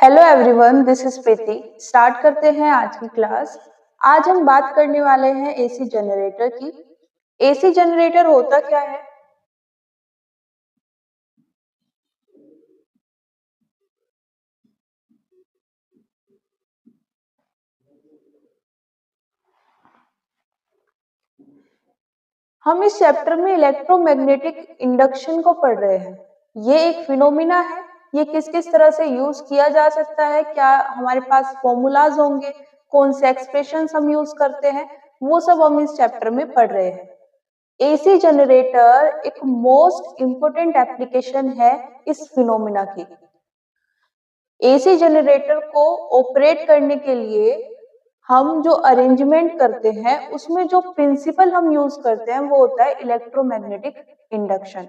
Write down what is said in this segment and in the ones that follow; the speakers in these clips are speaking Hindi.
Hello everyone, this is Preeti. Start करते हैं आज की क्लास। आज हम बात करने वाले हैं एसी जनरेटर की। एसी जनरेटर होता क्या है? हम इस चैप्टर में इलेक्ट्रोमैग्नेटिक इंडक्शन को पढ़ रहे हैं। ये एक फिनोमिना है। ये किस किस तरह से यूज किया जा सकता है, क्या हमारे पास फॉर्मूलाज होंगे, कौन से एक्सप्रेशंस हम यूज करते हैं, वो सब हम इस चैप्टर में पढ़ रहे हैं। एसी जनरेटर एक मोस्ट इंपोर्टेंट एप्लीकेशन है इस फिनोमिना की। एसी जनरेटर को ऑपरेट करने के लिए हम जो अरेंजमेंट करते हैं उसमें जो प्रिंसिपल हम यूज करते हैं वो होता है इलेक्ट्रोमैग्नेटिक इंडक्शन।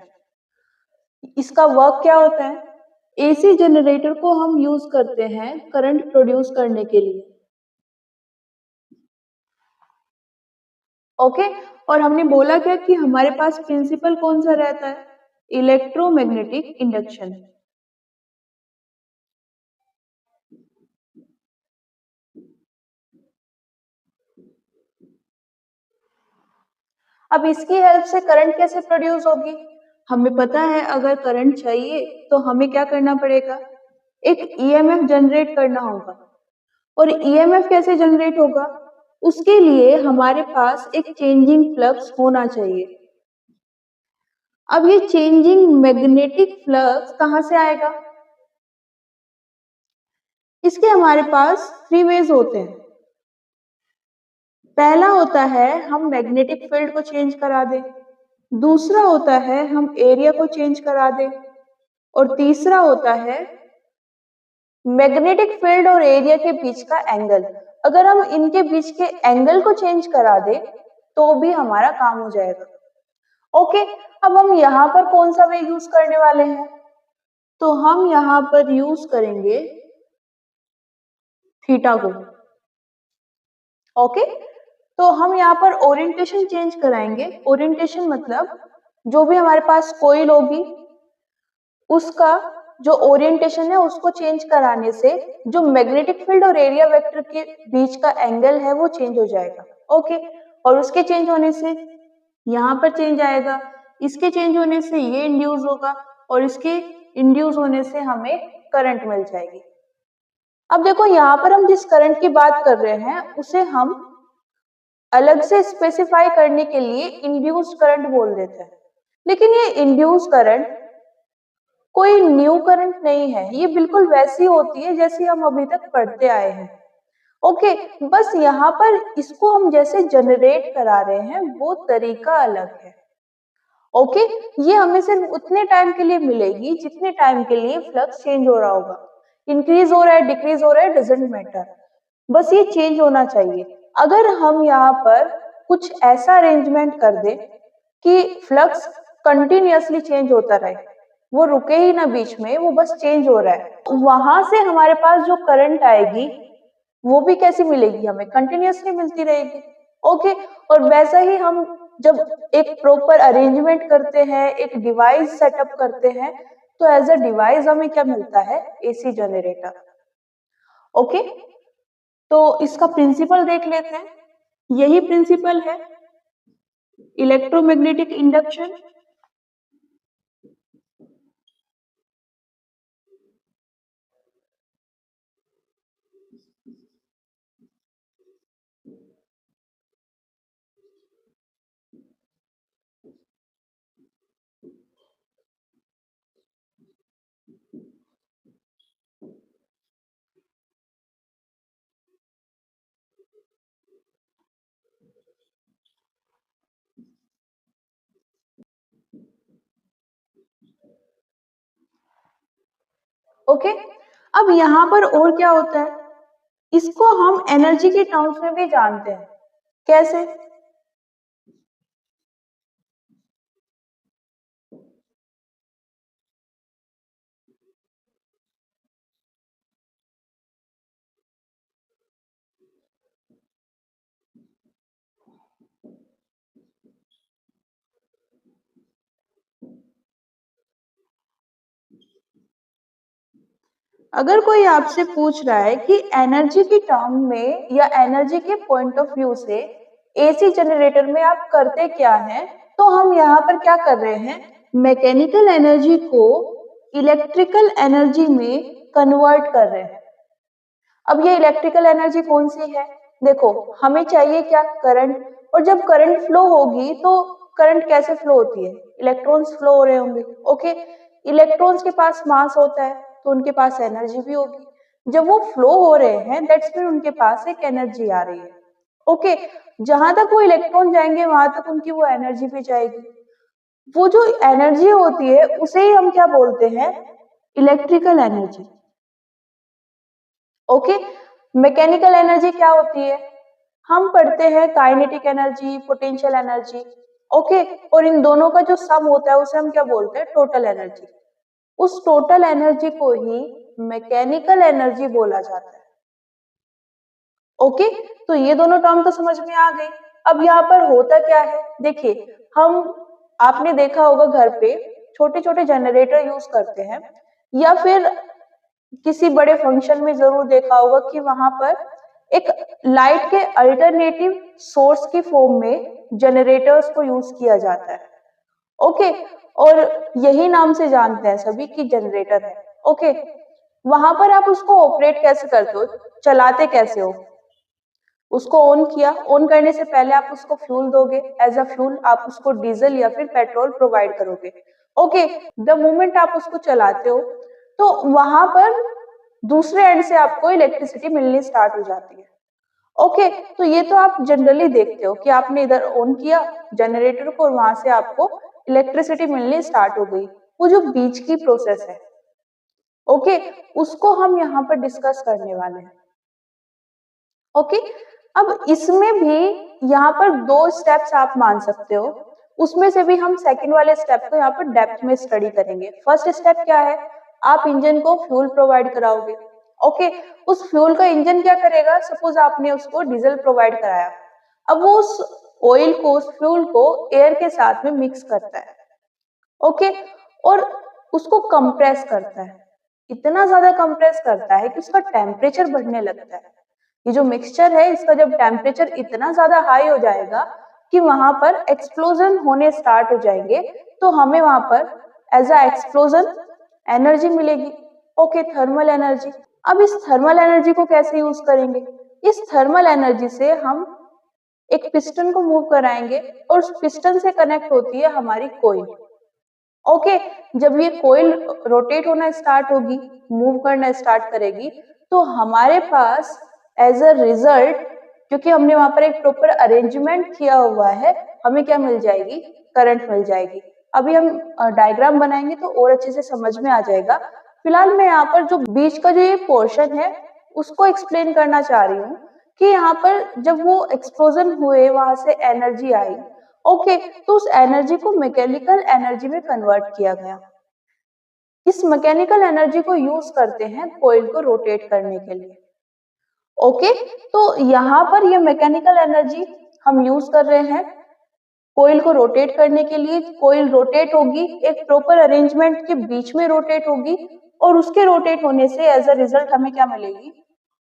इसका वर्क क्या होता है? एसी जनरेटर को हम यूज करते हैं करंट प्रोड्यूस करने के लिए। ओके, और हमने बोला क्या कि हमारे पास प्रिंसिपल कौन सा रहता है? Electromagnetic induction. अब इसकी हेल्प से करंट कैसे प्रोड्यूस होगी? हमें पता है अगर करंट चाहिए तो हमें क्या करना पड़ेगा? एक ईएमएफ जनरेट करना होगा। और ईएमएफ कैसे जनरेट होगा? उसके लिए हमारे पास एक चेंजिंग फ्लक्स होना चाहिए। अब ये चेंजिंग मैग्नेटिक फ्लक्स कहां से आएगा? इसके हमारे पास थ्री वेज होते हैं। पहला होता है हम मैग्नेटिक फील्ड को चेंज करा दें, दूसरा होता है हम एरिया को चेंज करा दें, और तीसरा होता है मैग्नेटिक फील्ड और एरिया के बीच का एंगल। अगर हम इनके बीच के एंगल को चेंज करा दें तो भी हमारा काम हो जाएगा। ओके, अब हम यहाँ पर कौन सा वे यूज करने वाले हैं? तो हम यहाँ पर यूज करेंगे थीटा को। ओके, तो हम यहाँ पर ओरिएंटेशन चेंज कराएंगे। ओरिएंटेशन मतलब जो भी हमारे पास कोइल होगी उसका जो ओरिएंटेशन है उसको चेंज कराने से जो मैग्नेटिक फील्ड और एरिया वेक्टर के बीच का एंगल है वो चेंज हो जाएगा। ओके, और उसके चेंज होने से यहाँ पर चेंज आएगा, इसके चेंज होने से ये इंड्यूस होगा, और इसके इंड्यूस होने से हमें करंट मिल जाएगी। अब देखो यहाँ पर हम जिस करंट की बात कर रहे हैं उसे हम अलग से स्पेसिफाई करने के लिए इंड्यूस्ड करंट बोल देते हैं। लेकिन ये इंड्यूस्ड करंट कोई न्यू करंट नहीं है, ये बिल्कुल वैसी होती है जैसी हम अभी तक पढ़ते आए हैं। ओके, बस यहाँ पर इसको हम जैसे जनरेट करा रहे हैं वो तरीका अलग है। ओके, ये हमें सिर्फ उतने टाइम के लिए मिलेगी जितने टाइम के लिए फ्लक्स चेंज हो रहा होगा। इंक्रीज हो रहा है, डिक्रीज हो रहा है, डजंट मैटर, बस ये चेंज होना चाहिए। अगर हम यहाँ पर कुछ ऐसा अरेंजमेंट कर दे कि फ्लक्स कंटिन्यूअसली चेंज होता रहे, वो रुके ही ना बीच में, वो बस चेंज हो रहा है, वहां से हमारे पास जो करंट आएगी वो भी कैसी मिलेगी? हमें कंटिन्यूअसली मिलती रहेगी। ओके, और वैसा ही हम जब एक प्रॉपर अरेंजमेंट करते हैं, एक डिवाइस सेटअप करते हैं, तो एज अ डिवाइस हमें क्या मिलता है? AC generator. ओके, तो इसका प्रिंसिपल देख लेते हैं। यही प्रिंसिपल है इलेक्ट्रोमैग्नेटिक इंडक्शन। ओके, अब यहाँ पर और क्या होता है? इसको हम एनर्जी के टर्म्स में भी जानते हैं। कैसे? अगर कोई आपसे पूछ रहा है कि एनर्जी की टर्म में या एनर्जी के पॉइंट ऑफ व्यू से एसी जनरेटर में आप करते क्या हैं, तो हम यहाँ पर क्या कर रहे हैं, मैकेनिकल एनर्जी को इलेक्ट्रिकल एनर्जी में कन्वर्ट कर रहे हैं। अब ये इलेक्ट्रिकल एनर्जी कौन सी है, देखो हमें चाहिए क्या, करंट। और जब करंट फ्लो होगी तो करंट कैसे फ्लो होती है, इलेक्ट्रॉन्स फ्लो हो रहे होंगे। ओके, इलेक्ट्रॉन्स के पास मास होता है तो उनके पास एनर्जी भी होगी। जब वो फ्लो हो रहे हैं दैट्स मीन उनके पास एक एनर्जी आ रही है। ओके, जहां तक वो इलेक्ट्रॉन जाएंगे वहां तक उनकी वो एनर्जी भी जाएगी। वो जो एनर्जी होती है उसे ही हम क्या बोलते हैं, electrical energy. Okay, mechanical energy क्या होती है, हम पढ़ते हैं kinetic energy, potential energy. Okay, और इन दोनों का जो सम होता है उसे हम क्या बोलते हैं, टोटल एनर्जी। उस टोटल एनर्जी को ही मैकेनिकल एनर्जी बोला जाता है। ओके, तो ये दोनों टर्म तो समझ में आ गई। अब यहाँ पर होता क्या है, देखिए हम, आपने देखा होगा घर पे छोटे छोटे जनरेटर यूज करते हैं, या फिर किसी बड़े फंक्शन में जरूर देखा होगा कि वहां पर एक लाइट के अल्टरनेटिव सोर्स की फॉर्म में जनरेटर्स को यूज किया जाता है। ओके, और यही नाम से जानते हैं सभी कि जनरेटर है। ओके, वहां पर आप उसको ऑपरेट कैसे करते हो, चलाते कैसे हो, उसको ऑन किया, ऑन करने से पहले आप उसको फ्यूल दोगे, एज अ फ्यूल आप उसको डीजल या फिर पेट्रोल प्रोवाइड करोगे। ओके, द मोमेंट आप उसको चलाते हो तो वहां पर दूसरे एंड से आपको इलेक्ट्रिसिटी मिलनी स्टार्ट हो जाती है। ओके, तो ये तो आप जनरली देखते हो कि आपने इधर ऑन किया जनरेटर को और वहां से आपको इलेक्ट्रिसिटी मिलनी स्टार्ट हो गई। वो जो बीच की प्रोसेस है, ओके, उसको हम यहाँ पर डिस्कस करने वाले हैं। ओके, अब इसमें भी यहाँ पर दो स्टेप्स आप मान सकते हो, उसमें से भी हम सेकंड वाले स्टेप को यहाँ पर डेप्थ में स्टडी करेंगे। फर्स्ट स्टेप क्या है, आप इंजन को फ्यूल प्रोवाइड कराओगे। ओके, उस फ्यूल का इंजन क्या करेगा, सपोज आपने उसको डीजल प्रोवाइड कराया, अब वो उस ऑयल को, उस फ्यूल को एयर के साथ में मिक्स करता है। ओके, और उसको कंप्रेस करता है, इतना ज्यादा कंप्रेस करता है कि उसका टेम्परेचर बढ़ने लगता है। ये जो मिक्सचर है इसका जब टेम्परेचर इतना ज्यादा हाई हो जाएगा कि वहां पर एक्सप्लोजन होने स्टार्ट हो जाएंगे, तो हमें वहां पर एज अ एक्सप्लोजन एनर्जी मिलेगी। Okay, thermal energy. अब इस थर्मल एनर्जी को कैसे यूज करेंगे, इस थर्मल एनर्जी से हम एक पिस्टन को मूव कराएंगे और उस पिस्टन से कनेक्ट होती है हमारी कोईल। ओके, जब ये कोईल रोटेट होना स्टार्ट होगी, मूव करना स्टार्ट करेगी, तो हमारे पास एज अ रिजल्ट, क्योंकि हमने वहां पर एक प्रॉपर अरेंजमेंट किया हुआ है, हमें क्या मिल जाएगी, करंट मिल जाएगी। अभी हम डायग्राम बनाएंगे तो और अच्छे से समझ में आ जाएगा। फिलहाल मैं यहाँ पर जो बीच का जो ये पोर्शन है उसको एक्सप्लेन करना चाह रही हूँ कि यहाँ पर जब वो एक्सप्लोजन हुए, वहां से एनर्जी आई। ओके, तो उस एनर्जी को मैकेनिकल एनर्जी में कन्वर्ट किया गया। इस मैकेनिकल एनर्जी को यूज करते हैं कोईल को रोटेट करने के लिए। ओके, तो यहाँ पर ये मैकेनिकल एनर्जी हम यूज कर रहे हैं कोईल को रोटेट करने के लिए। कोईल रोटेट होगी, एक प्रॉपर अरेंजमेंट के बीच में रोटेट होगी, और उसके रोटेट होने से एज अ रिजल्ट हमें क्या मिलेगी,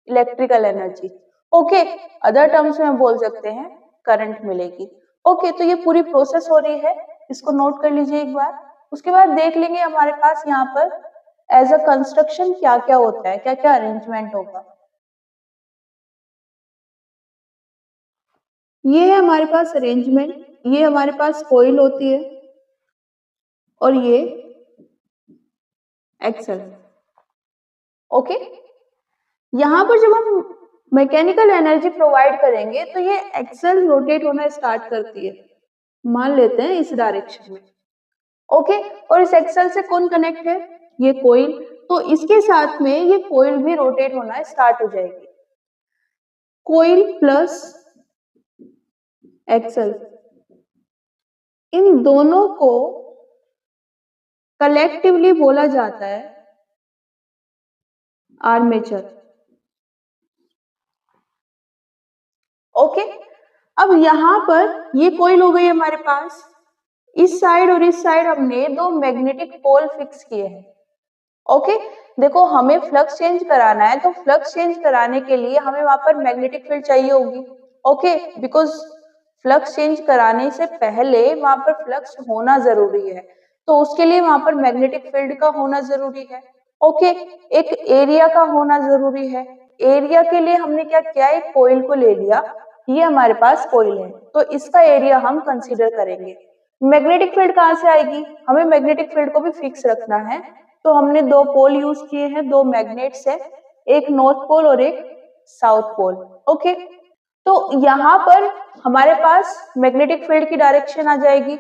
electrical energy. Okay, other terms में बोल सकते हैं करंट मिलेगी। ओके, तो ये पूरी प्रोसेस हो रही है, इसको नोट कर लीजिए एक बार। उसके बाद देख लेंगे हमारे पास यहाँ पर एज अ कंस्ट्रक्शन क्या क्या होता है, क्या क्या अरेंजमेंट होगा। ये है हमारे पास अरेंजमेंट, ये हमारे पास कोईल होती है और ये एक्सल। ओके, यहाँ पर जब हम मैकेनिकल एनर्जी प्रोवाइड करेंगे तो ये एक्सल रोटेट होना स्टार्ट करती है, मान लेते हैं इस डायरेक्शन में। ओके, और इस एक्सल से कौन कनेक्ट है, ये कोईल, तो इसके साथ में ये कोईल भी रोटेट होना स्टार्ट हो जाएगी। कोईल प्लस एक्सल, इन दोनों को कलेक्टिवली बोला जाता है आर्मेचर। ओके, अब यहाँ पर ये कोईल हो गई हमारे पास, इस साइड और इस साइड हमने दो मैग्नेटिक पोल फिक्स किए हैं। ओके, देखो हमें फ्लक्स चेंज कराना है, तो फ्लक्स चेंज कराने के लिए हमें वहां पर मैग्नेटिक फील्ड चाहिए होगी। ओके, बिकॉज फ्लक्स चेंज कराने से पहले वहां पर फ्लक्स होना जरूरी है, तो उसके लिए वहां पर मैग्नेटिक फील्ड का होना जरूरी है। ओके, एक एरिया का होना जरूरी है। एरिया के लिए हमने क्या किया, एक कोइल को ले लिया, ये हमारे पास कोइल है, तो इसका एरिया हम कंसीडर करेंगे। मैग्नेटिक फील्ड कहाँ से आएगी, हमें मैग्नेटिक फील्ड को भी फिक्स रखना है, तो हमने दो पोल यूज किए हैं, दो मैग्नेट्स है, एक नॉर्थ पोल और एक साउथ पोल। ओके, तो यहाँ पर हमारे पास मैग्नेटिक फील्ड की डायरेक्शन आ जाएगी,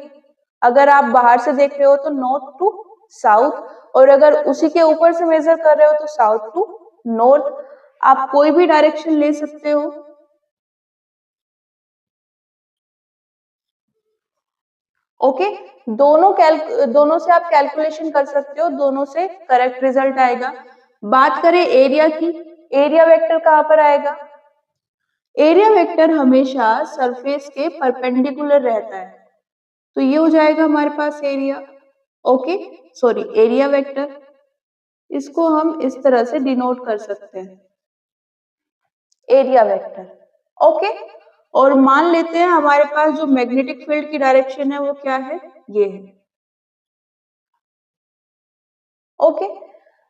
अगर आप बाहर से देख रहे हो तो नॉर्थ टू साउथ, और अगर उसी के ऊपर से मेजर कर रहे हो तो साउथ टू नॉर्थ। आप कोई भी डायरेक्शन ले सकते हो। ओके, दोनों से आप कैलकुलेशन कर सकते हो, दोनों से करेक्ट रिजल्ट आएगा। बात करें एरिया की, एरिया वेक्टर कहाँ पर आएगा, एरिया वेक्टर हमेशा सरफेस के परपेंडिकुलर रहता है, तो ये हो जाएगा हमारे पास area. Okay, sorry, area vector, इसको हम इस तरह से डिनोट कर सकते हैं, एरिया वेक्टर। ओके, और मान लेते हैं हमारे पास जो मैग्नेटिक फील्ड की डायरेक्शन है वो क्या है, ये है। ओके,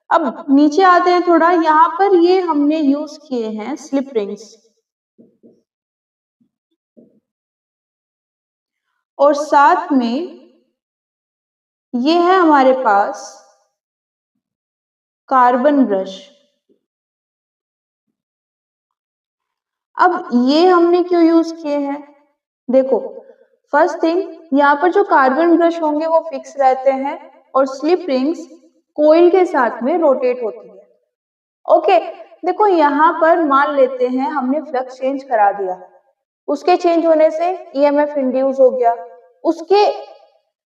अब नीचे आते हैं थोड़ा, यहाँ पर ये हमने यूज किए हैं स्लिप रिंग्स, और साथ में ये है हमारे पास कार्बन ब्रश। अब ये हमने क्यों यूज किए हैं, देखो फर्स्ट थिंग, यहाँ पर जो कार्बन ब्रश होंगे वो फिक्स रहते हैं, और स्लिप रिंग्स कोइल के साथ में रोटेट होती है। ओके, देखो यहाँ पर मान लेते हैं हमने फ्लक्स चेंज करा दिया, उसके चेंज होने से ईएमएफ इंड्यूस हो गया, उसके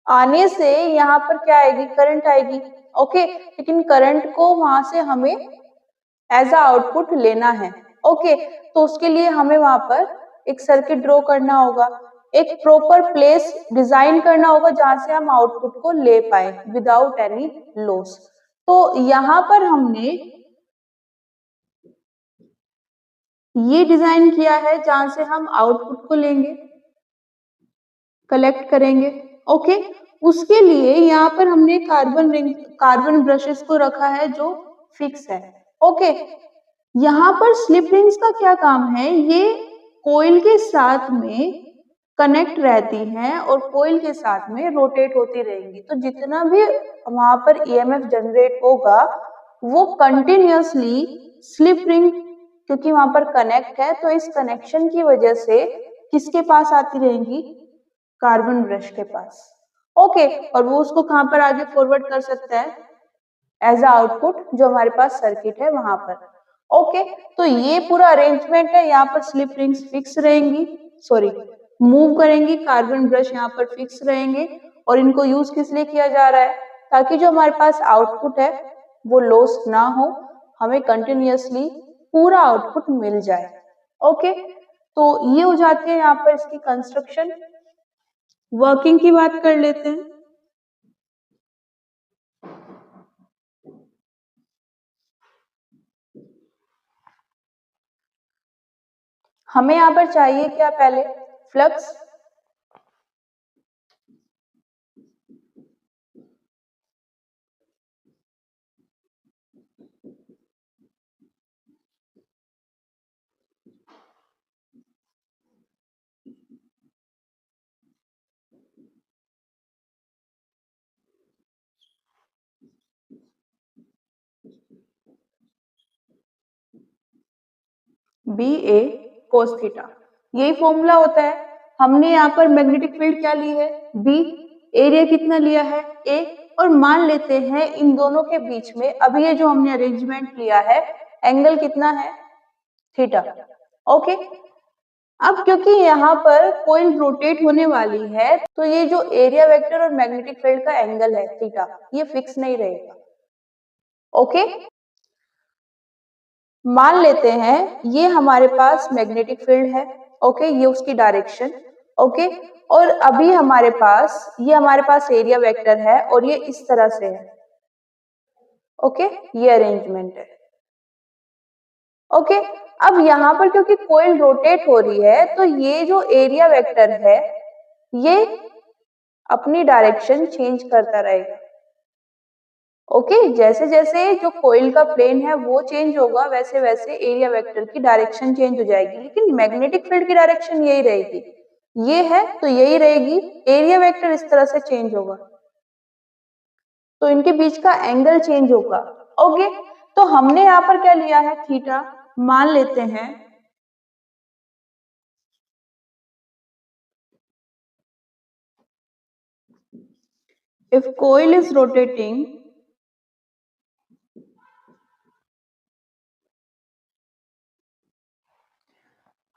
आने से यहाँ पर क्या आएगी, करंट आएगी। ओके, लेकिन करंट को वहां से हमें एज अ आउटपुट लेना है। ओके, तो उसके लिए हमें वहां पर एक सर्किट ड्रॉ करना होगा, एक प्रॉपर प्लेस डिजाइन करना होगा जहां से हम आउटपुट को ले पाए विदाउट एनी लॉस। तो यहाँ पर हमने ये डिजाइन किया है जहां से हम आउटपुट को लेंगे, कलेक्ट करेंगे। ओके, उसके लिए यहाँ पर हमने कार्बन ब्रशेस को रखा है जो फिक्स है। ओके, यहाँ पर स्लिप रिंग्स का क्या काम है, ये कोइल के साथ में कनेक्ट रहती हैं और कोइल के साथ में रोटेट होती रहेंगी, तो जितना भी वहां पर ईएमएफ जनरेट होगा वो कंटिन्यूअसली स्लिप रिंग, क्योंकि वहां पर कनेक्ट है, तो इस कनेक्शन की वजह से किसके पास आती रहेंगी, कार्बन ब्रश के पास। ओके, और वो उसको कहां पर आगे फॉरवर्ड कर सकता है, एज अ आउटपुट जो हमारे पास सर्किट है वहां पर। ओके, तो ये पूरा अरेंजमेंट है, यहाँ पर स्लिप रिंग्स फिक्स रहेंगी, सॉरी मूव करेंगी, कार्बन ब्रश यहाँ पर फिक्स रहेंगे, और इनको यूज किस लिए किया जा रहा है, ताकि जो हमारे पास आउटपुट है वो लॉस ना हो, हमें कंटिन्यूअसली पूरा आउटपुट मिल जाए। ओके, तो ये हो जाती है यहाँ पर इसकी कंस्ट्रक्शन। वर्किंग की बात कर लेते हैं। हमें यहाँ पर चाहिए क्या, पहले फ्लक्स, बी ए कोस थीटा, यही फॉर्मूला होता है। हमने यहाँ पर मैग्नेटिक फील्ड क्या ली है, बी, एरिया कितना लिया है, ए, और मान लेते हैं इन दोनों के बीच में अभी ये जो हमने अरेंजमेंट लिया है एंगल कितना है, थीटा। ओके, अब क्योंकि यहाँ पर कोइल रोटेट होने वाली है, तो ये जो एरिया वेक्टर और मैग्नेटिक फील्ड का एंगल है थीटा, ये फिक्स नहीं रहेगा। ओके, मान लेते हैं ये हमारे पास मैग्नेटिक फील्ड है। ओके, ये उसकी डायरेक्शन। ओके, और अभी हमारे पास ये हमारे पास एरिया वेक्टर है और ये इस तरह से है। ओके, ये अरेंजमेंट है। ओके, अब यहाँ पर क्योंकि कोइल रोटेट हो रही है तो ये जो एरिया वेक्टर है ये अपनी डायरेक्शन चेंज करता रहेगा। ओके, जैसे जैसे जो कोइल का प्लेन है वो चेंज होगा वैसे वैसे एरिया वेक्टर की डायरेक्शन चेंज हो जाएगी, लेकिन मैग्नेटिक फील्ड की डायरेक्शन यही रहेगी। ये है तो यही रहेगी, एरिया वेक्टर इस तरह से चेंज होगा तो इनके बीच का एंगल चेंज होगा। ओके, तो हमने यहाँ पर क्या लिया है, थीटा। मान लेते हैं if coil is rotating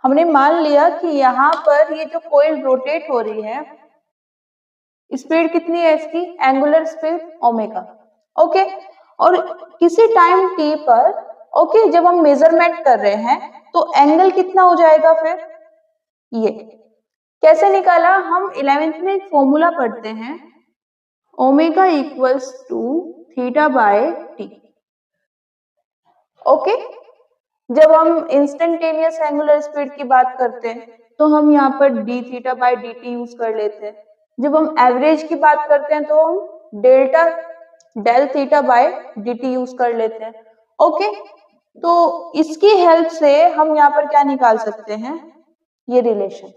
हमने मान लिया कि यहाँ पर ये जो कोइल रोटेट हो रही है स्पीड कितनी है इसकी, एंगुलर स्पीड ओमेगा। ओके, और किसी टाइम टी पर ओके जब हम मेजरमेंट कर रहे हैं तो एंगल कितना हो जाएगा फिर, ये कैसे निकाला, हम 11th में एक फॉर्मूला पढ़ते हैं, omega equals to theta by T. Okay, जब हम इंस्टेंटेनियस एंगुलर स्पीड की बात करते हैं तो हम यहाँ पर D theta by D T use कर लेते हैं। जब हम एवरेज की बात करते हैं तो हम delta del theta by D T use कर लेते हैं। ओके, तो इसकी हेल्प से हम यहाँ पर क्या निकाल सकते हैं, ये रिलेशन।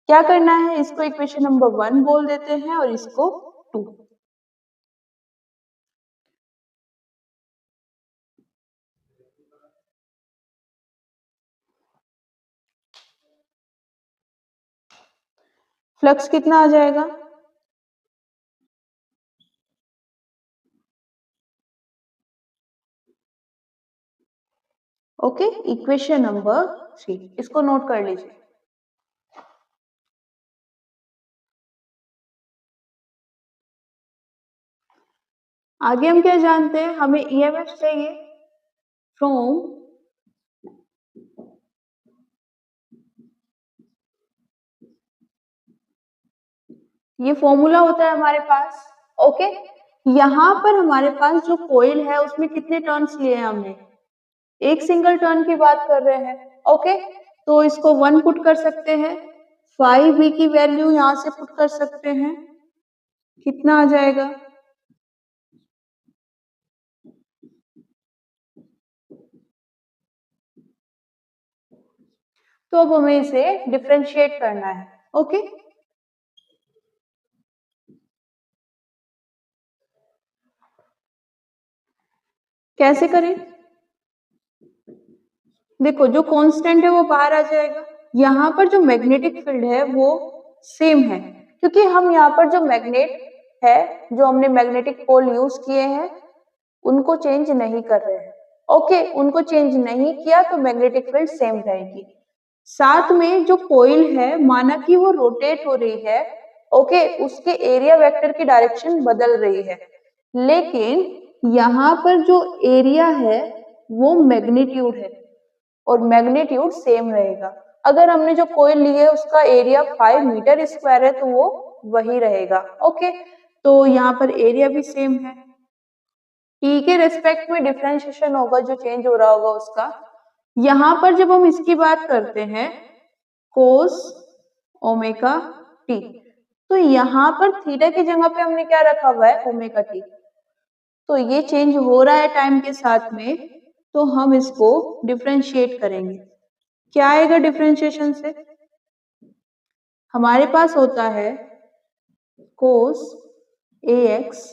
क्या करना है, इसको इक्वेशन नंबर 1 बोल देते हैं और इसको 2। फ्लक्स कितना आ जाएगा, ओके, इक्वेशन नंबर 3, इसको नोट कर लीजिए। आगे हम क्या जानते हैं, हमें ईएमएफ चाहिए फ्रॉम ये फॉर्मूला होता है हमारे पास। ओके, यहाँ पर हमारे पास जो कोइल है उसमें कितने टर्न्स लिए हैं हमने, एक सिंगल टर्न की बात कर रहे हैं। ओके, तो इसको 1 पुट कर सकते हैं, 5b की वैल्यू यहाँ से पुट कर सकते हैं, कितना आ जाएगा, तो अब हमें इसे डिफरेंशिएट करना है। ओके, कैसे करें, देखो जो कांस्टेंट है वो बाहर आ जाएगा, यहाँ पर जो मैग्नेटिक फील्ड है वो सेम है क्योंकि हम यहाँ पर जो मैग्नेट है, जो हमने मैग्नेटिक पोल यूज किए हैं उनको चेंज नहीं कर रहे हैं। ओके, उनको चेंज नहीं किया तो मैग्नेटिक फील्ड सेम रहेगी। साथ में जो कोइल है माना कि वो रोटेट हो रही है, ओके, उसके एरिया वेक्टर की डायरेक्शन बदल रही है, लेकिन यहाँ पर जो एरिया है वो मैग्नीट्यूड है और मैग्नीट्यूड सेम रहेगा। अगर हमने जो कोइल ली है उसका एरिया 5 मीटर स्क्वायर है तो वो वही रहेगा। ओके, तो यहाँ पर एरिया भी सेम है, टी के रेस्पेक्ट में डिफरेंशिएशन होगा, जो चेंज हो रहा होगा उसका। यहाँ पर जब हम इसकी बात करते हैं कोस ओमेगा टी, तो यहाँ पर थीटा की जगह पे हमने क्या रखा हुआ है, ओमेगा टी, तो ये चेंज हो रहा है टाइम के साथ में, तो हम इसको डिफरेंशिएट करेंगे। क्या आएगा डिफरेंशिएशन से, हमारे पास होता है cos A X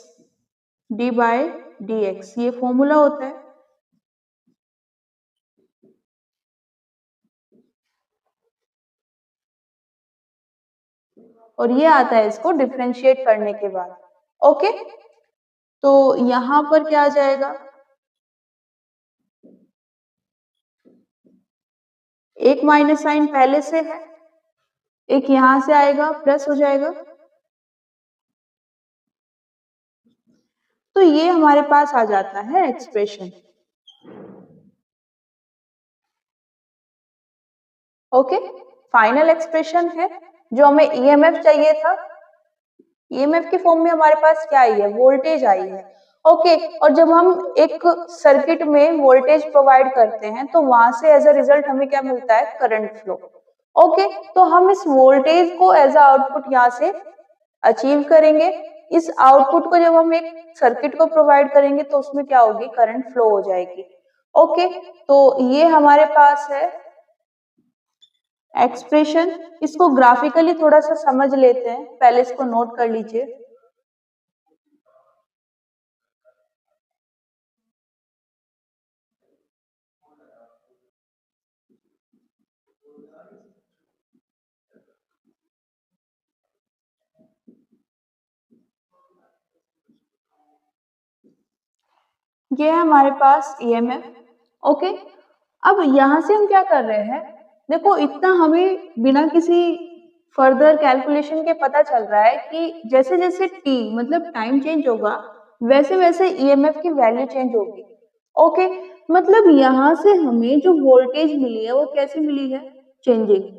D by D X, ये फॉर्मूला होता है। और ये आता है इसको डिफरेंशिएट करने के बाद। ओके, तो यहाँ पर क्या आ जाएगा, एक माइनस साइन पहले से है, एक यहां से आएगा प्लस हो जाएगा, तो ये हमारे पास आ जाता है एक्सप्रेशन। ओके, फाइनल एक्सप्रेशन है। जो हमें ईएमएफ चाहिए था, ईएमएफ के फॉर्म में हमारे पास क्या आई है, वोल्टेज आई है, ओके, और जब हम एक सर्किट में वोल्टेज प्रोवाइड करते हैं तो वहां से एज अ रिजल्ट हमें क्या मिलता है, करंट फ्लो। ओके, तो हम इस वोल्टेज को एज अ आउटपुट यहाँ से अचीव करेंगे। इस आउटपुट को जब हम एक सर्किट को प्रोवाइड करेंगे तो उसमें क्या होगी, करंट फ्लो हो जाएगी। ओके, तो ये हमारे पास है एक्सप्रेशन। इसको ग्राफिकली थोड़ा सा समझ लेते हैं, पहले इसको नोट कर लीजिए। ये है हमारे पास ईएमएफ। ओके, अब यहां से हम क्या कर रहे हैं, देखो इतना हमें बिना किसी फर्दर कैलकुलेशन के पता चल रहा है कि जैसे जैसे टी मतलब टाइम चेंज होगा वैसे वैसे ईएमएफ की वैल्यू चेंज होगी। ओके, मतलब यहां से हमें जो वोल्टेज मिली है वो कैसे मिली है, चेंजिंग।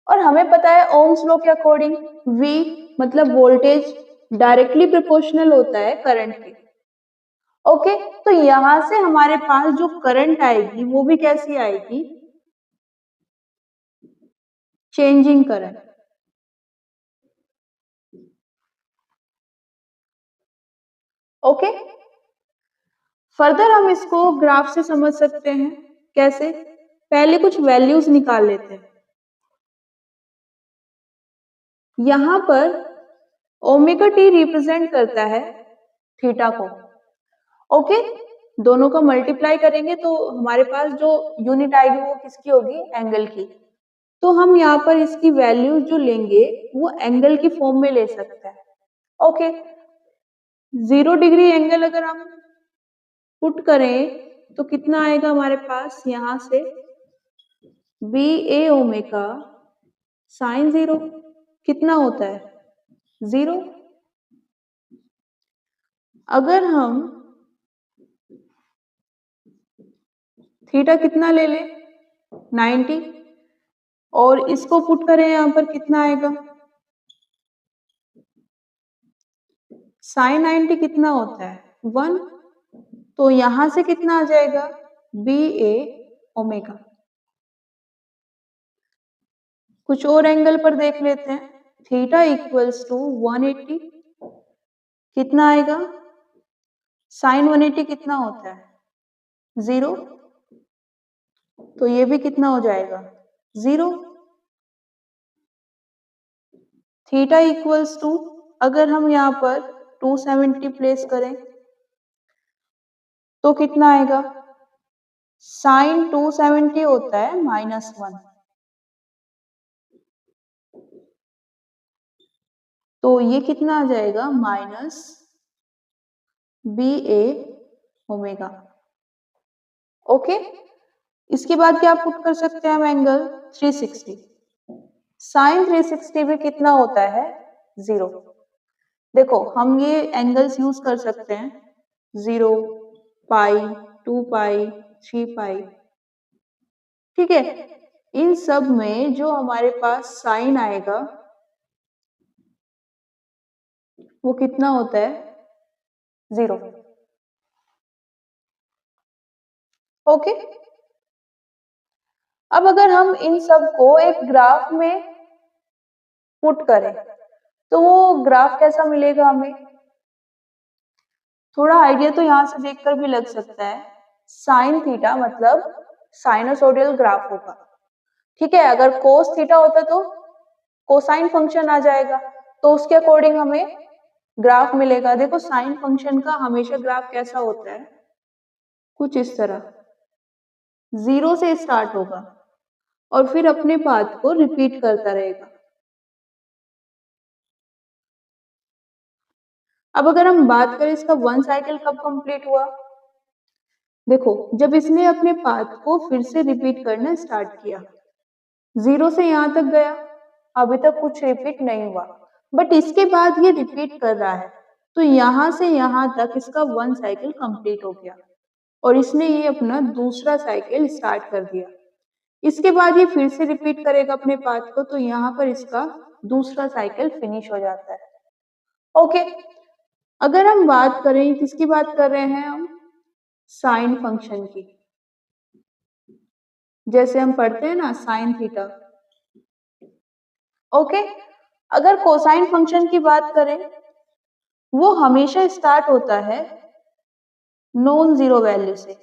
और हमें पता है ओम्स लॉ के अकॉर्डिंग V मतलब वोल्टेज डायरेक्टली प्रोपोर्शनल होता है करंट के। ओके, तो यहां से हमारे पास जो करंट आएगी वो भी कैसी आएगी, चेंजिंग करंट। ओके, फर्दर हम इसको ग्राफ से समझ सकते हैं, कैसे, पहले कुछ वैल्यूज निकाल लेते हैं। यहां पर ओमेगा टी रिप्रेजेंट करता है थीटा को। ओके, दोनों का मल्टीप्लाई करेंगे तो हमारे पास जो यूनिट आएगी वो किसकी होगी, एंगल की। तो हम यहाँ पर इसकी वैल्यूज जो लेंगे वो एंगल की फॉर्म में ले सकते हैं। ओके, 0 डिग्री एंगल अगर हम पुट करें तो कितना आएगा हमारे पास, यहां से बी ए ओमेगा साइन 0 कितना होता है, 0। अगर हम थीटा कितना ले ले, 90, और इसको पुट करें यहाँ पर कितना आएगा, साइन 90 कितना होता है, 1। तो यहां से कितना आ जाएगा, बी ए ओमेगा। कुछ और एंगल पर देख लेते हैं, थीटा इक्वल्स टू 180 कितना आएगा, साइन 180 कितना होता है, 0। तो ये भी कितना हो जाएगा, 0। थीटा इक्वल्स टू, अगर हम यहाँ पर 270 प्लेस करें तो कितना आएगा, साइन 270 होता है -1। तो ये कितना आ जाएगा, माइनस बी ए ओमेगा। ओके, इसके बाद क्या पुट कर सकते हैं हम, एंगल 360। साइन 360 भी कितना होता है, 0। देखो हम ये एंगल्स यूज कर सकते हैं, 0, पाई, 2 पाई, 3 पाई। ठीक है, इन सब में जो हमारे पास साइन आएगा वो कितना होता है, 0। ओके, अब अगर हम इन सब को एक ग्राफ में पुट करें तो वो ग्राफ कैसा मिलेगा हमें, थोड़ा आइडिया तो यहाँ से देखकर भी लग सकता है। साइन थीटा मतलब साइनोसोडियल ग्राफ होगा। ठीक है, अगर कोस थीटा होता तो कोसाइन फंक्शन आ जाएगा, तो उसके अकॉर्डिंग हमें ग्राफ मिलेगा। देखो साइन फंक्शन का हमेशा ग्राफ कैसा होता है, कुछ इस तरह, 0 से स्टार्ट होगा और फिर अपने पाथ को रिपीट करता रहेगा। अब अगर हम बात करें इसका 1 साइकिल कब कंप्लीट हुआ, देखो जब इसने अपने पाथ को फिर से रिपीट करना स्टार्ट किया, 0 से यहाँ तक गया, अभी तक कुछ रिपीट नहीं हुआ, बट इसके बाद ये रिपीट कर रहा है, तो यहाँ से यहाँ तक इसका 1 साइकिल कंप्लीट हो गया और इसने ये अपना दूसरा साइकिल स्टार्ट कर दिया। इसके बाद ये फिर से रिपीट करेगा अपने पाथ को, तो यहाँ पर इसका दूसरा साइकिल फिनिश हो जाता है। ओके, अगर हम बात करें, किसकी बात कर रहे हैं हम, साइन फंक्शन की। जैसे हम पढ़ते हैं ना साइन थीटा। ओके, अगर कोसाइन फंक्शन की बात करें, वो हमेशा स्टार्ट होता है नॉन जीरो वैल्यू से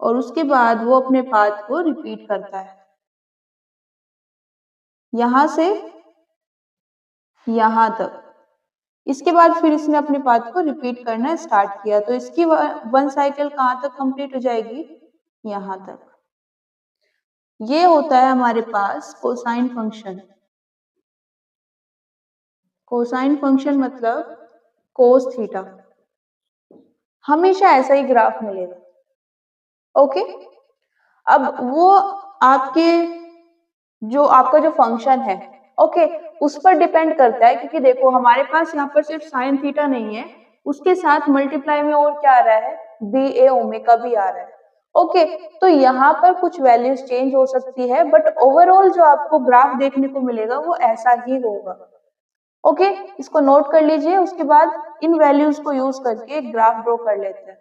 और उसके बाद वो अपने पाथ को रिपीट करता है, यहां से यहां तक। इसके बाद फिर इसने अपने पाथ को रिपीट करना स्टार्ट किया, तो इसकी वन साइकिल कहां तक कंप्लीट हो जाएगी, यहां तक। ये होता है हमारे पास कोसाइन फंक्शन। कोसाइन फंक्शन मतलब कोस थीटा, हमेशा ऐसा ही ग्राफ मिलेगा। ओके, अब वो आपके जो आपका जो फंक्शन है, ओके, उस पर डिपेंड करता है, क्योंकि देखो हमारे पास यहाँ पर सिर्फ साइन थीटा नहीं है, उसके साथ मल्टीप्लाई में और क्या आ रहा है, बी ए ओमेगा भी आ रहा है। ओके, तो यहाँ पर कुछ वैल्यूज चेंज हो सकती है, बट ओवरऑल जो आपको ग्राफ देखने को मिलेगा वो ऐसा ही होगा। ओके, इसको नोट कर लीजिए, उसके बाद इन वैल्यूज को यूज करके एक ग्राफ ड्रॉ कर लेते हैं।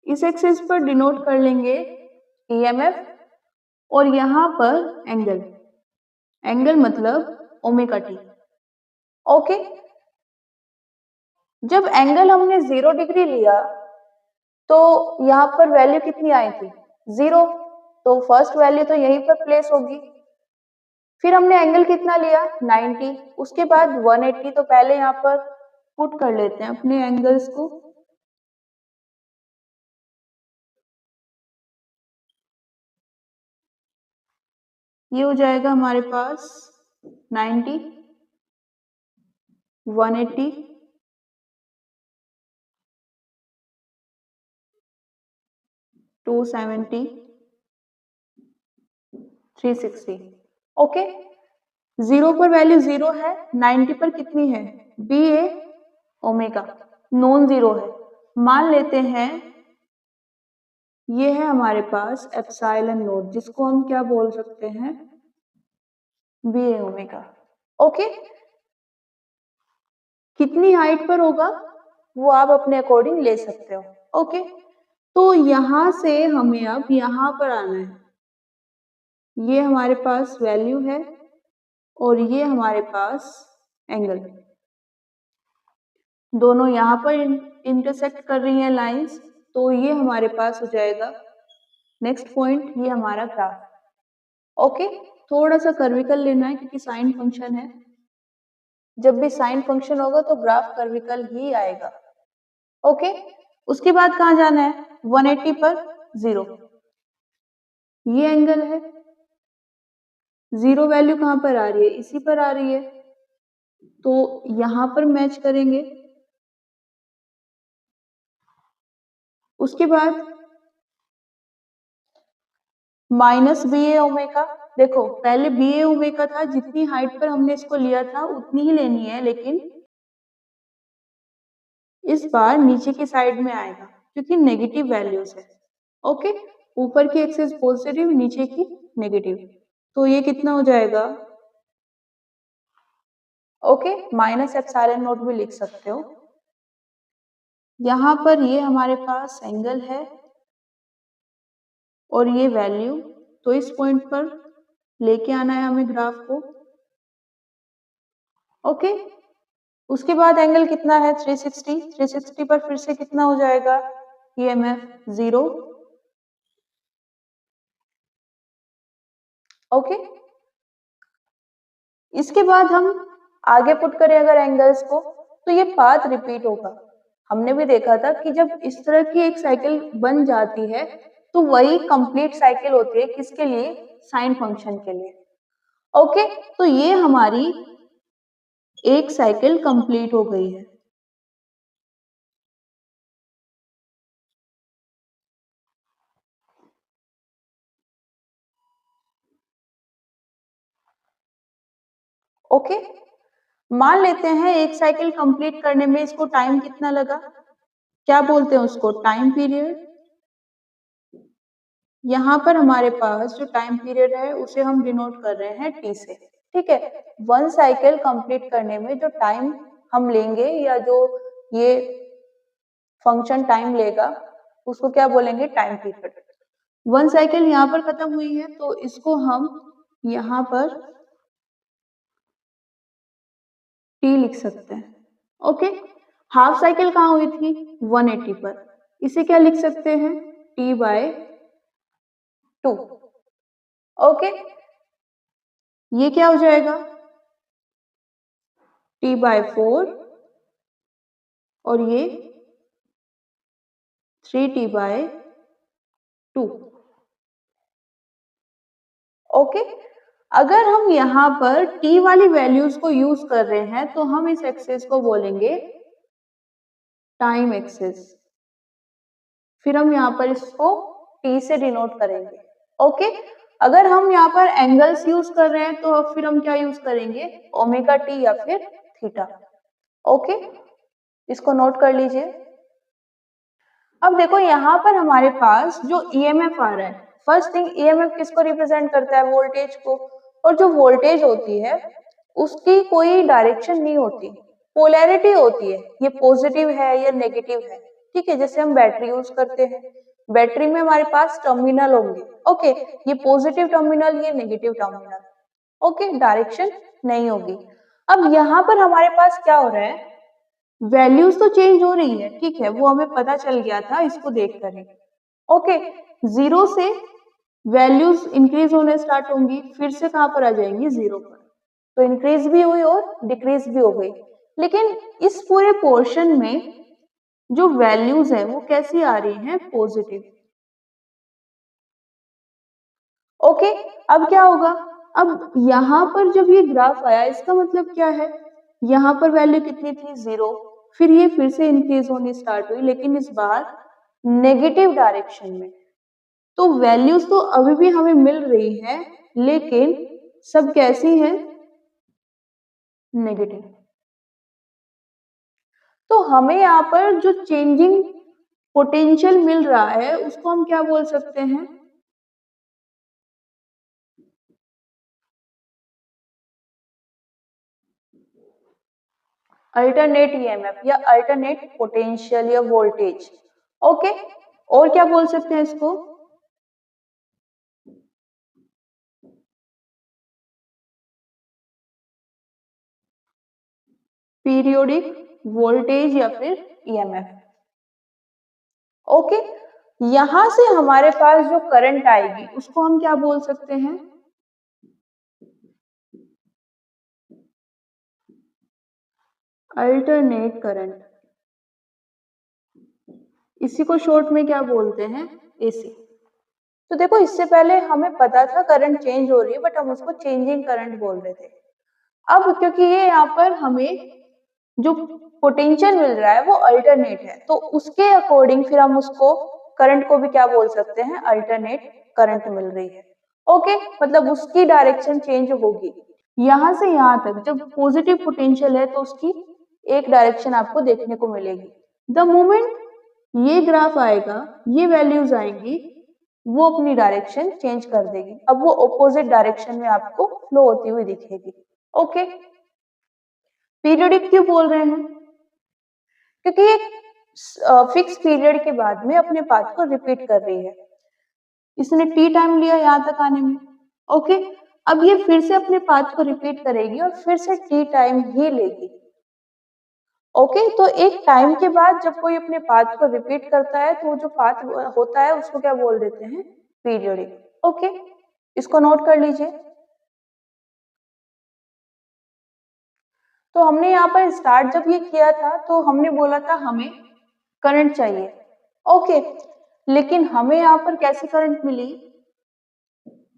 इस एक्सिस पर डिनोट कर लेंगे ईएमएफ और यहाँ पर एंगल, एंगल मतलब ओमेगा टी। ओके, जब एंगल हमने 0 डिग्री लिया तो यहाँ पर वैल्यू कितनी आई थी, 0, तो फर्स्ट वैल्यू तो यहीं पर प्लेस होगी। फिर हमने एंगल कितना लिया, 90, उसके बाद 180, तो पहले यहाँ पर पुट कर लेते हैं अपने एंगल्स को। ये हो जाएगा हमारे पास 90, 180, 270, 360। ओके, 0 पर वैल्यू 0 है, 90 पर कितनी है, बी ए ओमेगा, नॉन जीरो है। मान लेते हैं ये है हमारे पास एप्सिलॉन नॉट, जिसको हम क्या बोल सकते हैं, बी ए ओमेगा। ओके, कितनी हाइट पर होगा वो आप अपने अकॉर्डिंग ले सकते हो। ओके, तो यहां से हमें अब यहां पर आना है। ये हमारे पास वैल्यू है और ये हमारे पास एंगल, दोनों यहाँ पर इंटरसेक्ट कर रही हैं लाइंस, तो ये हमारे पास हो जाएगा नेक्स्ट पॉइंट, ये हमारा ग्राफ। ओके, थोड़ा सा कर्विकल लेना है क्योंकि साइन फंक्शन है, जब भी साइन फंक्शन होगा तो ग्राफ कर्विकल ही आएगा। ओके, उसके बाद कहाँ जाना है, 180 पर 0, ये एंगल है, 0 वैल्यू कहाँ पर आ रही है, इसी पर आ रही है, तो यहां पर मैच करेंगे। उसके बाद माइनस बी ए ओमेगा, देखो पहले बी ए ओमेगा था, जितनी हाइट पर हमने इसको लिया था उतनी ही लेनी है, लेकिन इस बार नीचे की साइड में आएगा क्योंकि नेगेटिव वैल्यूज है। ओके, ऊपर की एक्सिस पॉजिटिव, नीचे की नेगेटिव, तो ये कितना हो जाएगा, ओके, माइनस एप्सिलॉन नॉट भी लिख सकते हो। यहाँ पर ये हमारे पास एंगल है और ये वैल्यू, तो इस पॉइंट पर लेके आना है हमें ग्राफ को। ओके, उसके बाद एंगल कितना है, 360, 360 पर फिर से कितना हो जाएगा, ईएमएफ 0। ओके, इसके बाद हम आगे पुट करें अगर एंगल्स को, तो ये पाथ रिपीट होगा। हमने भी देखा था कि जब इस तरह की एक साइकिल बन जाती है तो वही कंप्लीट साइकिल होती है, किसके लिए, साइन फंक्शन के लिए। ओके, तो ये हमारी एक साइकिल कंप्लीट हो गई है। ओके, मान लेते हैं एक साइकिल कंप्लीट करने में इसको टाइम कितना लगा, क्या बोलते हैं उसको, टाइम पीरियड। यहाँ पर हमारे पास जो टाइम पीरियड है उसे हम डिनोट कर रहे हैं टी से, ठीक है। वन साइकिल कंप्लीट करने में जो टाइम हम लेंगे या जो ये फंक्शन टाइम लेगा उसको क्या बोलेंगे, टाइम पीरियड। वन साइकिल यहाँ पर खत्म हुई है तो इसको हम यहाँ पर टी लिख सकते हैं, ओके। हाफ साइकिल कहाँ हुई थी, 180 पर, इसे क्या लिख सकते हैं, टी बाय 2, ओके। ये क्या हो जाएगा, टी बाय 4 और ये 3t बाय 2, ओके। अगर हम यहाँ पर t वाली वैल्यूज को यूज कर रहे हैं तो हम इस एक्सेस को बोलेंगे टाइम एक्सेस, फिर हम यहाँ पर इसको t से डिनोट करेंगे, ओके। अगर हम यहाँ पर एंगल्स यूज कर रहे हैं तो फिर हम क्या यूज करेंगे, ओमेगा टी या फिर थीटा, ओके। इसको नोट कर लीजिए। अब देखो यहाँ पर हमारे पास जो ईएमएफ आ रहा है, फर्स्ट थिंग ईएमएफ किसको रिप्रेजेंट करता है, वोल्टेज को, और जो वोल्टेज होती है उसकी कोई डायरेक्शन नहीं होती, पोलैरिटी होती है, ये पॉजिटिव है या नेगेटिव है, ठीक है। जैसे हम बैटरी यूज करते हैं, बैटरी में हमारे पास टर्मिनल होंगे, ओके, ये पॉजिटिव टर्मिनल, ये नेगेटिव टर्मिनल, ओके, डायरेक्शन नहीं होगी। अब यहाँ पर हमारे पास क्या हो रहा है, वैल्यूज तो चेंज हो रही है, ठीक है, वो हमें पता चल गया था इसको देख कर ही, ओके। 0 से वैल्यूज इंक्रीज होने स्टार्ट होंगी, फिर से कहां पर आ जाएंगी, 0 पर, तो इंक्रीज भी हुई और डिक्रीज भी हो गई। लेकिन इस पूरे पोर्शन में जो वैल्यूज है वो कैसी आ रही हैं, पॉजिटिव, ओके। अब क्या होगा, अब यहाँ पर जब ये ग्राफ आया इसका मतलब क्या है, यहाँ पर वैल्यू कितनी थी, 0, फिर ये फिर से इंक्रीज होनी स्टार्ट हुई, लेकिन इस बार नेगेटिव डायरेक्शन में। तो वैल्यूज तो अभी भी हमें मिल रही है लेकिन सब कैसी है, नेगेटिव। तो हमें यहाँ पर जो चेंजिंग पोटेंशियल मिल रहा है उसको हम क्या बोल सकते हैं, अल्टरनेट ईएमएफ या अल्टरनेट पोटेंशियल या वोल्टेज, ओके। और क्या बोल सकते हैं इसको, पीरियोडिक वोल्टेज या फिर ईएमएफ, ओके। यहां से हमारे पास जो करंट आएगी उसको हम क्या बोल सकते हैं, अल्टरनेट करंट, इसी को शॉर्ट में क्या बोलते हैं, एसी। तो देखो इससे पहले हमें पता था करंट चेंज हो रही है बट हम उसको चेंजिंग करंट बोल रहे थे। अब क्योंकि ये यहाँ पर हमें जो पोटेंशियल मिल रहा है वो अल्टरनेट है तो उसके अकॉर्डिंग फिर हम उसको करंट को भी क्या बोल सकते हैं, अल्टरनेट करंट मिल रही है, ओके। मतलब उसकी डायरेक्शन चेंज होगी, यहाँ से यहाँ तक जब पॉजिटिव पोटेंशियल है तो उसकी एक डायरेक्शन आपको देखने को मिलेगी। द मोमेंट ये ग्राफ आएगा, ये वैल्यूज आएंगी, वो अपनी डायरेक्शन चेंज कर देगी, अब वो ऑपोजिट डायरेक्शन में आपको फ्लो होती हुई दिखेगी, ओके। पीरियडिक क्यों बोल रहे हैं, क्योंकि ये फिक्स पीरियड के बाद में अपने पाथ को रिपीट कर रही है, इसने टी टाइम लिया यहाँ तक आने में, ओके। अब ये फिर से अपने पाथ को रिपीट करेगी और फिर से टी टाइम ही लेगी, ओके। तो एक टाइम के बाद जब कोई अपने पाथ को रिपीट करता है तो जो पाथ होता है उसको क्या बोल देते हैं, पीरियडिक, ओके। इसको नोट कर लीजिए। तो हमने यहाँ पर स्टार्ट जब ये किया था तो हमने बोला था हमें करंट चाहिए, ओके। लेकिन हमें यहाँ पर कैसी करंट मिली,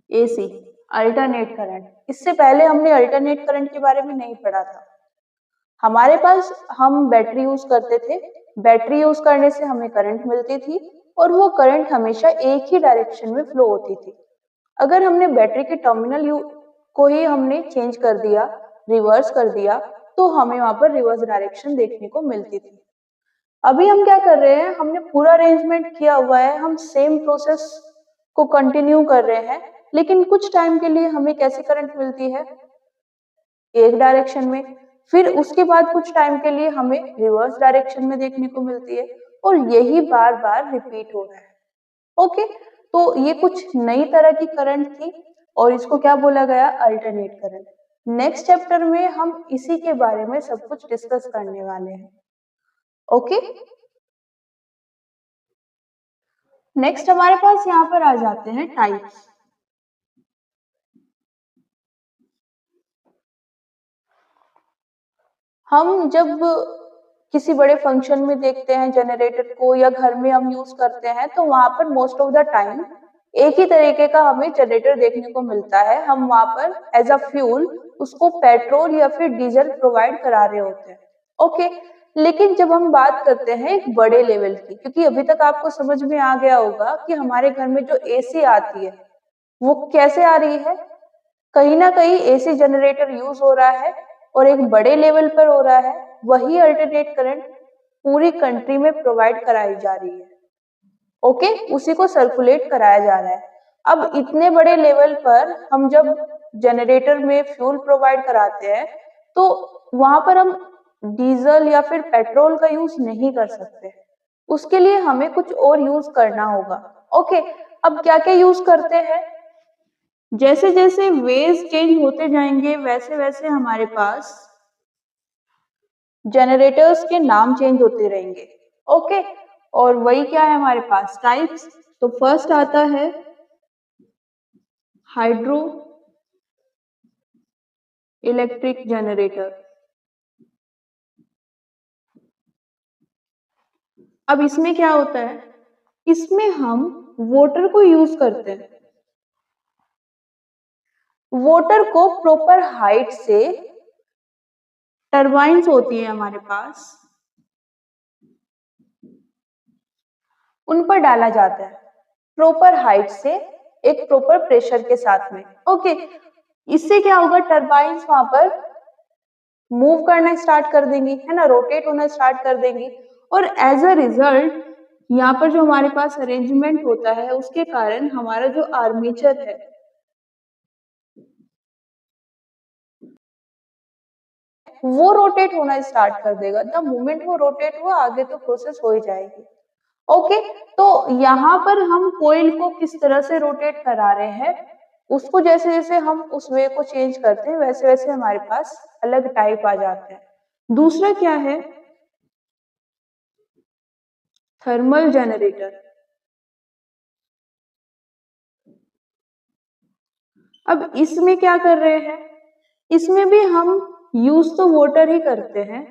एसी, अल्टरनेट करंट। इससे पहले हमने अल्टरनेट करंट के बारे में नहीं पढ़ा था, हमारे पास हम बैटरी यूज करते थे, बैटरी यूज करने से हमें करंट मिलती थी और वो करंट हमेशा एक ही डायरेक्शन में फ्लो होती थी। अगर हमने बैटरी के टर्मिनल को ही हमने चेंज कर दिया, रिवर्स कर दिया तो हमें वहां पर रिवर्स डायरेक्शन देखने को मिलती थी। अभी हम क्या कर रहे हैं, हमने पूरा अरेंजमेंट किया हुआ है, हम सेम प्रोसेस को कंटिन्यू कर रहे हैं, लेकिन कुछ टाइम के लिए हमें कैसी करंट मिलती है, एक डायरेक्शन में, फिर उसके बाद कुछ टाइम के लिए हमें रिवर्स डायरेक्शन में देखने को मिलती है, और यही बार बार रिपीट हो रहा है। ओके, तो ये कुछ नई तरह की करंट थी और इसको क्या बोला गया, अल्टरनेट करंट। नेक्स्ट चैप्टर में हम इसी के बारे में सब कुछ डिस्कस करने वाले हैं। ओके, नेक्स्ट हमारे पास यहाँ पर आ जाते हैं टाइप्स। हम जब किसी बड़े फंक्शन में देखते हैं जनरेटर को या घर में हम यूज करते हैं तो वहां पर मोस्ट ऑफ द टाइम एक ही तरीके का हमें जनरेटर देखने को मिलता है। हम वहां पर एज अ फ्यूल उसको पेट्रोल या फिर डीजल प्रोवाइड करा रहे होते हैं। ओके, लेकिन जब हम बात करते हैं एक बड़े लेवल की, क्योंकि अभी तक आपको समझ में आ गया होगा कि हमारे घर में जो एसी आती है वो कैसे आ रही है, कहीं ना कहीं एसी जनरेटर यूज हो रहा है और एक बड़े लेवल पर हो रहा है। वही अल्टरनेट करंट पूरी कंट्री में प्रोवाइड कराई जा रही है। ओके, उसी को सर्कुलेट कराया जा रहा है। अब इतने बड़े लेवल पर हम जब जनरेटर में फ्यूल प्रोवाइड कराते हैं तो वहां पर हम डीजल या फिर पेट्रोल का यूज नहीं कर सकते, उसके लिए हमें कुछ और यूज करना होगा। ओके, अब क्या क्या यूज करते हैं, जैसे जैसे वेज चेंज होते जाएंगे वैसे वैसे हमारे पास जनरेटर्स के नाम चेंज होते रहेंगे। ओके, और वही क्या है हमारे पास टाइप्स। तो फर्स्ट आता है हाइड्रो इलेक्ट्रिक जनरेटर। अब इसमें क्या होता है, इसमें हम वाटर को यूज करते हैं, वाटर को प्रॉपर हाइट से टरबाइन्स होती है हमारे पास, उन पर डाला जाता है प्रॉपर हाइट से एक प्रॉपर प्रेशर के साथ में। ओके, इससे क्या होगा, टरबाइन्स वहां पर मूव करना स्टार्ट कर देंगी, है ना, रोटेट होना स्टार्ट कर देंगी, और एज अ रिजल्ट यहाँ पर जो हमारे पास अरेंजमेंट होता है उसके कारण हमारा जो आर्मेचर है वो रोटेट होना स्टार्ट कर देगा। द मोमेंट वो रोटेट हुआ आगे तो प्रोसेस हो ही जाएगी। ओके, तो यहाँ पर हम कोयल को किस तरह से रोटेट करा रहे हैं, उसको जैसे जैसे हम उस वे को चेंज करते हैं वैसे वैसे हमारे पास अलग टाइप आ जाते हैं। दूसरा क्या है, थर्मल जनरेटर। अब इसमें क्या कर रहे हैं, इसमें भी हम यूज तो वाटर ही करते हैं,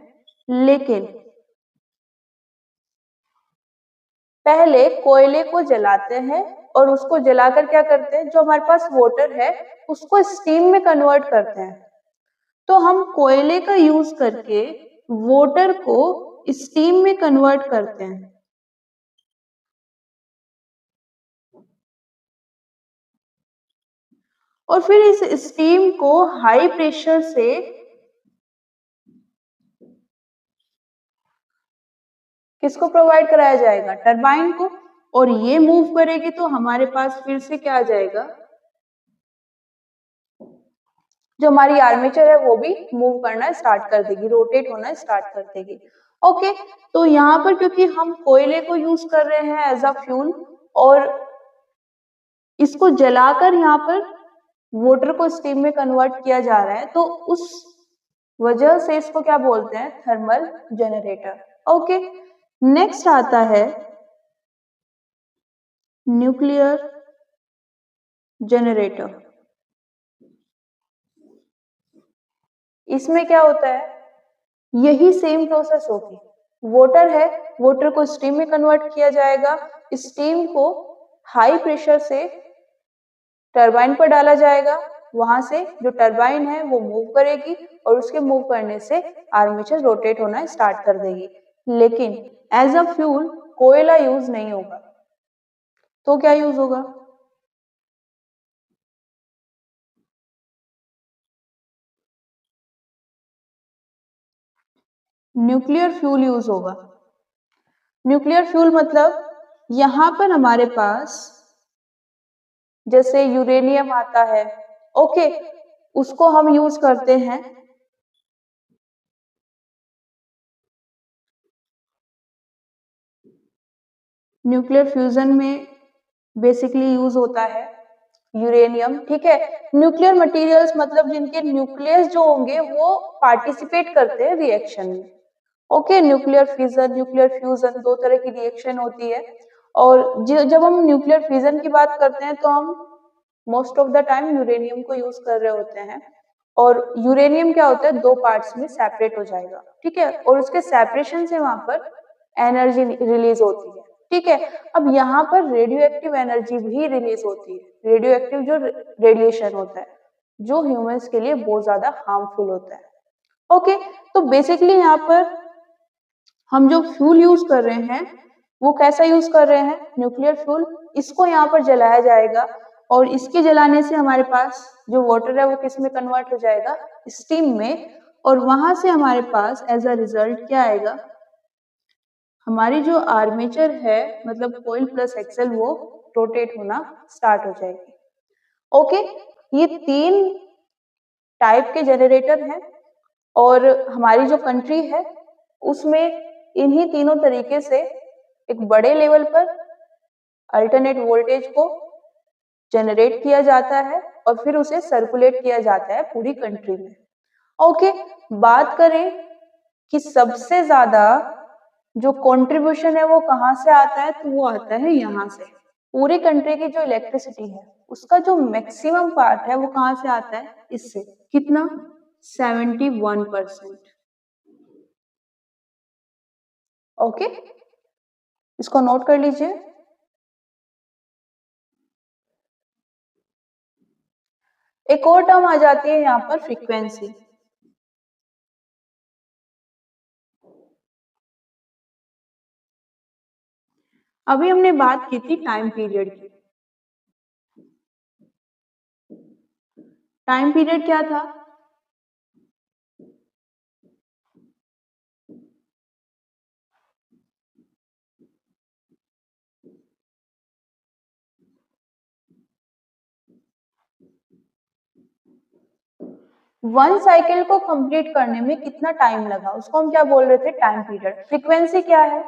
लेकिन पहले कोयले को जलाते हैं और उसको जलाकर क्या करते हैं, जो हमारे पास वाटर है उसको स्टीम में कन्वर्ट करते हैं। तो हम कोयले का यूज करके वाटर को स्टीम में कन्वर्ट करते हैं, और फिर इस स्टीम को हाई प्रेशर से किसको प्रोवाइड कराया जाएगा, टरबाइन को, और ये मूव करेगी तो हमारे पास फिर से क्या आ जाएगा, जो हमारी आर्मेचर है वो भी मूव करना स्टार्ट कर देगी, रोटेट होना स्टार्ट कर देगी। ओके, तो यहाँ पर क्योंकि हम कोयले को यूज कर रहे हैं एज अ फ्यूल और इसको जलाकर यहाँ पर वाटर को स्टीम में कन्वर्ट किया जा रहा है, तो उस वजह से इसको क्या बोलते हैं, थर्मल जनरेटर। ओके, नेक्स्ट आता है न्यूक्लियर जनरेटर। इसमें क्या होता है, यही सेम प्रोसेस होगी, वाटर है, वाटर को स्टीम में कन्वर्ट किया जाएगा, स्टीम को हाई प्रेशर से टरबाइन पर डाला जाएगा, वहां से जो टरबाइन है वो मूव करेगी और उसके मूव करने से आर्मेचर रोटेट होना स्टार्ट कर देगी। लेकिन एज अ फ्यूल कोयला यूज नहीं होगा, तो क्या यूज होगा, न्यूक्लियर फ्यूल यूज होगा। न्यूक्लियर फ्यूल मतलब यहां पर हमारे पास जैसे यूरेनियम आता है, ओके, उसको हम यूज करते हैं न्यूक्लियर फ्यूजन में, बेसिकली यूज होता है यूरेनियम, ठीक है। न्यूक्लियर मटेरियल्स मतलब जिनके न्यूक्लियस जो होंगे वो पार्टिसिपेट करते हैं रिएक्शन में, okay. Nuclear fission, nuclear fusion दो तरह की रिएक्शन होती है। और जब हम न्यूक्लियर फिजन की बात करते हैं तो हम most of the time uranium को यूज कर रहे होते हैं। और यूरेनियम क्या होता है, दो पार्ट्स में सेपरेट हो जाएगा, ठीक है, और उसके सेपरेशन से वहां पर एनर्जी रिलीज होती है, ठीक है। अब यहाँ पर रेडियो एक्टिव एनर्जी भी रिलीज होती है, रेडियो एक्टिव जो रेडिएशन होता है जो ह्यूमंस के लिए बहुत ज्यादा हार्मफुल होता है, ओके। तो बेसिकली यहाँ पर हम जो फ्यूल यूज कर रहे हैं वो कैसा यूज कर रहे हैं, न्यूक्लियर फ्यूल। इसको यहाँ पर जलाया जाएगा और इसके जलाने से हमारे पास जो वाटर है वो किस में कन्वर्ट हो जाएगा, स्टीम में। और वहां से हमारे पास एज अ रिजल्ट क्या आएगा, हमारी जो आर्मेचर है मतलब कॉइल प्लस एक्सेल वो रोटेट होना स्टार्ट हो जाएगी, ओके। ये तीन टाइप के जनरेटर हैं और हमारी जो कंट्री है उसमें इन्हीं तीनों तरीके से एक बड़े लेवल पर अल्टरनेट वोल्टेज को जनरेट किया जाता है और फिर उसे सर्कुलेट किया जाता है पूरी कंट्री में, ओके। बात करें कि सबसे ज्यादा जो कंट्रीब्यूशन है वो कहाँ से आता है, तो वो आता है यहाँ से। पूरी कंट्री की जो इलेक्ट्रिसिटी है उसका जो मैक्सिमम पार्ट है वो कहाँ से आता है, इससे। कितना, 71%, ओके। इसको नोट कर लीजिए। एक और टर्म आ जाती है यहाँ पर, फ्रीक्वेंसी। अभी हमने बात की थी टाइम पीरियड की। टाइम पीरियड क्या था, वन साइकिल को कंप्लीट करने में कितना टाइम लगा उसको हम क्या बोल रहे थे, टाइम पीरियड। फ्रीक्वेंसी क्या है,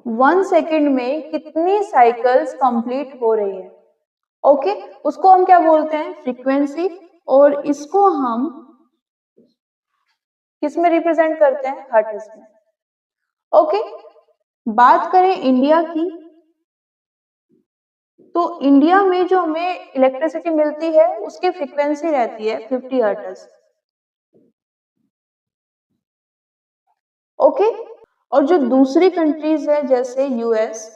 वन सेकेंड में कितनी साइकिल्स कंप्लीट हो रही है, ओके। उसको हम क्या बोलते हैं, फ्रीक्वेंसी। और इसको हम किस में रिप्रेजेंट करते हैं, हर्ट्ज में, ओके। बात करें इंडिया की, तो इंडिया में जो हमें इलेक्ट्रिसिटी मिलती है उसकी फ्रीक्वेंसी रहती है 50 हर्ट्ज, ओके। और जो दूसरी कंट्रीज है जैसे यूएस,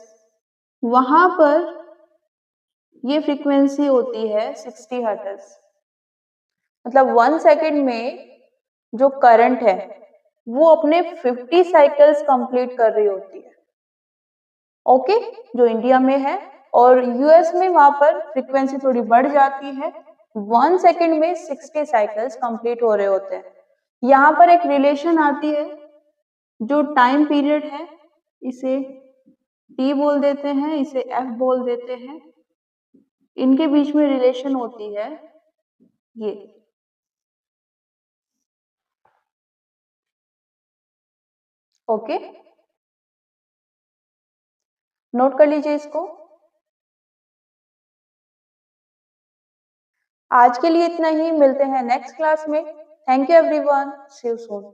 वहां पर ये फ्रीक्वेंसी होती है 60 हर्ट्ज। मतलब वन सेकेंड में जो करंट है वो अपने 50 साइकिल्स कंप्लीट कर रही होती है, ओके, जो इंडिया में है। और यूएस में वहां पर फ्रीक्वेंसी थोड़ी बढ़ जाती है, वन सेकेंड में 60 साइकिल्स कंप्लीट हो रहे होते हैं। यहाँ पर एक रिलेशन आती है, जो टाइम पीरियड है इसे टी बोल देते हैं, इसे एफ बोल देते हैं, इनके बीच में रिलेशन होती है ये, ओके। नोट कर लीजिए इसको। आज के लिए इतना ही, मिलते हैं नेक्स्ट क्लास में। Thank you everyone, see you soon.